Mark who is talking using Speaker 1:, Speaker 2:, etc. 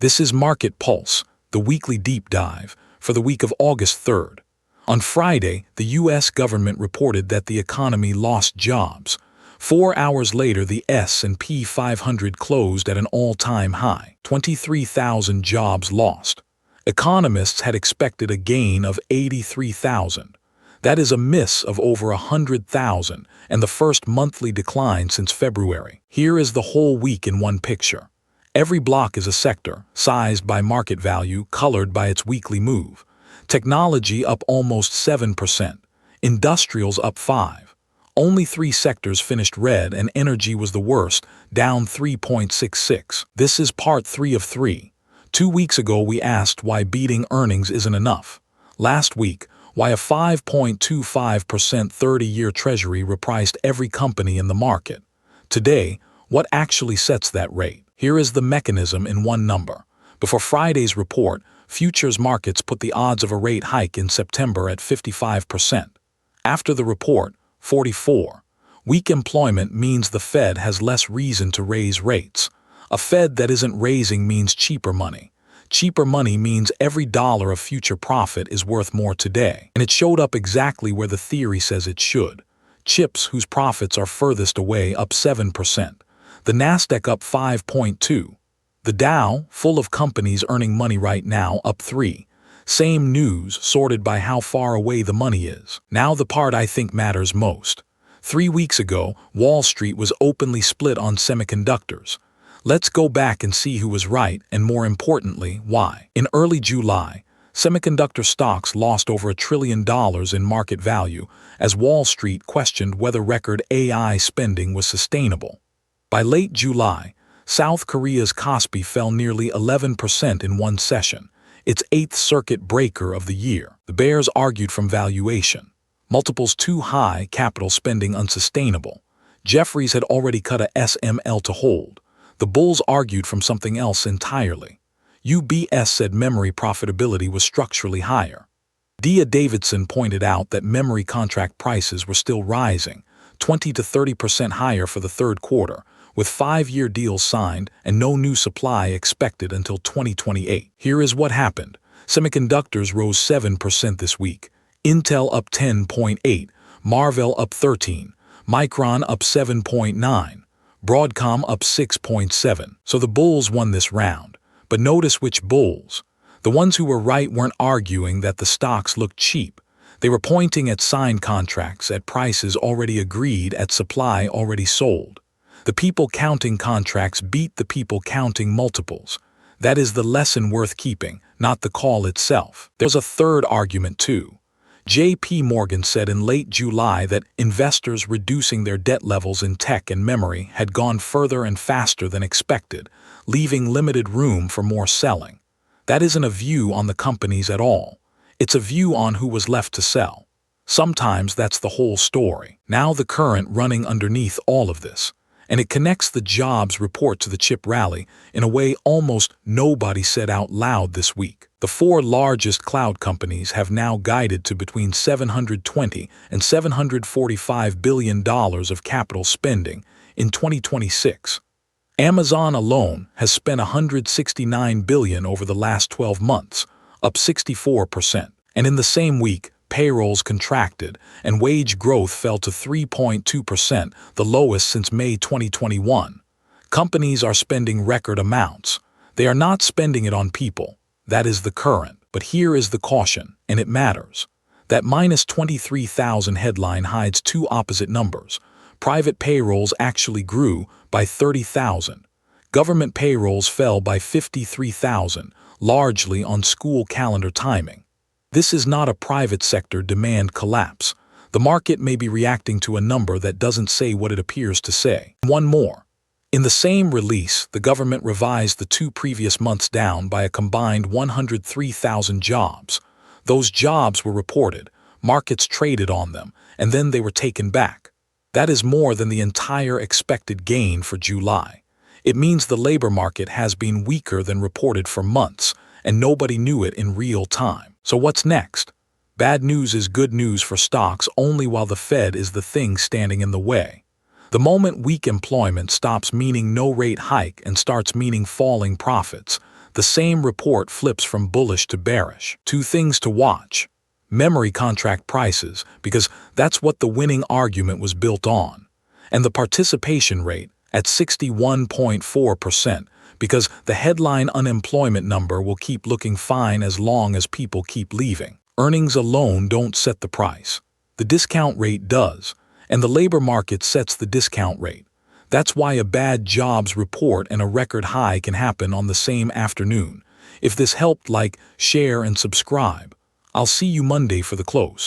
Speaker 1: This is Market Pulse, the weekly deep dive, for the week of August 3rd. On Friday, the U.S. government reported that the economy lost jobs. 4 hours later, the S&P 500 closed at an all-time high, 23,000 jobs lost. Economists had expected a gain of 83,000. That is a miss of over 100,000 and the first monthly decline since February. Here is the whole week in one picture. Every block is a sector, sized by market value, colored by its weekly move. Technology up almost 7%. Industrials up 5%. Only 3 sectors finished red, and energy was the worst, down 3.66%. This is part 3 of 3. 2 weeks ago we asked why beating earnings isn't enough. Last week, why a 5.25% 30-year treasury repriced every company in the market. Today, what actually sets that rate? Here is the mechanism in one number. Before Friday's report, futures markets put the odds of a rate hike in September at 55%. After the report, 44%. Weak employment means the Fed has less reason to raise rates. A Fed that isn't raising means cheaper money. Cheaper money means every dollar of future profit is worth more today. And it showed up exactly where the theory says it should. Chips, whose profits are furthest away, up 7%. The Nasdaq up 5.2%. The Dow, full of companies earning money right now, up 3%. Same news, sorted by how far away the money is. Now the part I think matters most. 3 weeks ago, Wall Street was openly split on semiconductors. Let's go back and see who was right, and more importantly, why. In early July, semiconductor stocks lost over $1 trillion in market value as Wall Street questioned whether record AI spending was sustainable. By late July, South Korea's Kospi fell nearly 11% in one session, its 8th circuit breaker of the year. The bears argued from valuation. Multiples too high, capital spending unsustainable. Jefferies had already cut a SML to hold. The bulls argued from something else entirely. UBS said memory profitability was structurally higher. D.A. Davidson pointed out that memory contract prices were still rising, 20 to 30% higher for the third quarter, with 5-year deals signed and no new supply expected until 2028. Here is what happened. Semiconductors rose 7% this week. Intel up 10.8%, Marvell up 13%, Micron up 7.9%, Broadcom up 6.7%. So the bulls won this round. But notice which bulls. The ones who were right weren't arguing that the stocks looked cheap. They were pointing at signed contracts, at prices already agreed, at supply already sold. The people counting contracts beat the people counting multiples. That is the lesson worth keeping, not the call itself. There was a third argument too. J.P. Morgan said in late July that investors reducing their debt levels in tech and memory had gone further and faster than expected, leaving limited room for more selling. That isn't a view on the companies at all. It's a view on who was left to sell. Sometimes that's the whole story. Now the current running underneath all of this. And it connects the jobs report to the chip rally in a way almost nobody said out loud this week. The 4 largest cloud companies have now guided to between $720 and $745 billion of capital spending in 2026. Amazon alone has spent $169 billion over the last 12 months, up 64%. And in the same week, payrolls contracted and wage growth fell to 3.2%, the lowest since May 2021. Companies are spending record amounts. They are not spending it on people. That is the current. But here is the caution, and it matters. That minus 23,000 headline hides 2 opposite numbers. Private payrolls actually grew by 30,000. Government payrolls fell by 53,000, largely on school calendar timing. This is not a private sector demand collapse. The market may be reacting to a number that doesn't say what it appears to say. One more. In the same release, the government revised the 2 previous months down by a combined 103,000 jobs. Those jobs were reported, markets traded on them, and then they were taken back. That is more than the entire expected gain for July. It means the labor market has been weaker than reported for months, and nobody knew it in real time. So what's next? Bad news is good news for stocks only while the Fed is the thing standing in the way. The moment weak employment stops meaning no rate hike and starts meaning falling profits, the same report flips from bullish to bearish. Two things to watch. Memory contract prices, because that's what the winning argument was built on. And the participation rate at 61.4%, because the headline unemployment number will keep looking fine as long as people keep leaving. Earnings alone don't set the price. The discount rate does, and the labor market sets the discount rate. That's why a bad jobs report and a record high can happen on the same afternoon. If this helped, like, share, and subscribe. I'll see you Monday for the close.